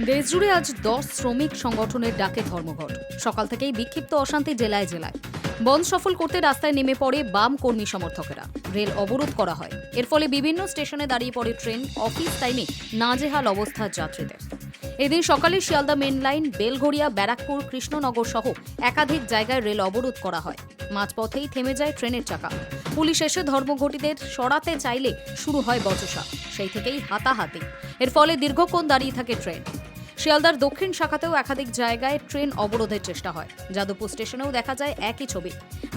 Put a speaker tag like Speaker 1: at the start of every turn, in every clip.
Speaker 1: দেশজুড়ে আজ 10 শ্রমিক সংগঠনের ডাকে ধর্মঘট। সকাল থেকেই বিক্ষিপ্ত অশান্তি জেলায় জেলায়। বন্ধ সফল করতে রাস্তায় নেমে পড়ে বাম কর্মী সমর্থকেরা। রেল অবরোধ করা হয়। এর ফলে বিভিন্ন স্টেশনে দাঁড়িয়ে পড়ে ট্রেন। অফিস টাইমে নাজেহাল অবস্থা যাত্রীদের। এদিন সকালে শিয়ালদা মেন লাইন, বেলঘড়িয়া, ব্যারাকপুর, কৃষ্ণনগর সহ একাধিক জায়গায় রেল অবরোধ করা হয়। মাঝপথেই থেমে যায় ট্রেনের চাকা। পুলিশ এসে ধর্মঘটীদের সরাতে চাইলে শুরু হয় বচসা। সেই থেকেই হাতাহাতি। এর ফলে দীর্ঘক্ষণ দাঁড়িয়ে থাকে ট্রেন। শিয়ালদার দক্ষিণ শাখাতেও একাধিক জায়গায় ট্রেন অবরোধের চেষ্টা হয়। যাদবপুর স্টেশনেও দেখা যায় একই ছবি।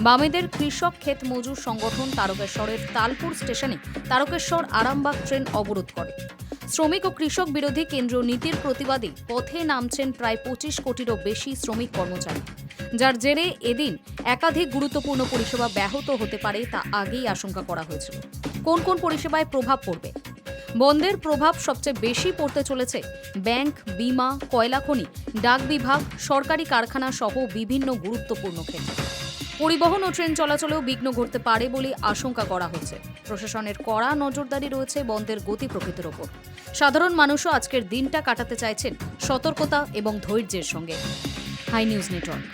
Speaker 1: বামেদের কৃষক ক্ষেত মজুর সংগঠন তারকেশ্বরের তালপুর স্টেশনে তারকেশ্বর আরামবাগ ট্রেন অবরোধ করে। শ্রমিক ও কৃষক বিরোধী কেন্দ্রীয় নীতির প্রতিবাদে পথে নামছেন প্রায় 25 কোটিরও বেশি শ্রমিক কর্মচারী, যার জেরে এদিন একাধিক গুরুত্বপূর্ণ পরিষেবা ব্যাহত হতে পারে তা আগেই আশঙ্কা করা হয়েছিল। কোন কোন পরিষেবায় প্রভাব পড়বে? বন্ধের প্রভাব সবচেয়ে বেশি পড়তে চলেছে ব্যাংক, বিমা, কয়লা খনি, ডাক বিভাগ, সরকারি কারখানা সহ বিভিন্ন গুরুত্বপূর্ণ ক্ষেত্রে। পরিবহন ও ট্রেন চলাচলেও বিঘ্ন ঘটতে পারে বলে আশঙ্কা করা হচ্ছে। প্রশাসনের কড়া নজরদারি রয়েছে বন্ধের গতি প্রকৃতির ওপর। সাধারণ মানুষও আজকের দিনটা কাটাতে চাইছেন সতর্কতা এবং ধৈর্যের সঙ্গে। Hi news network.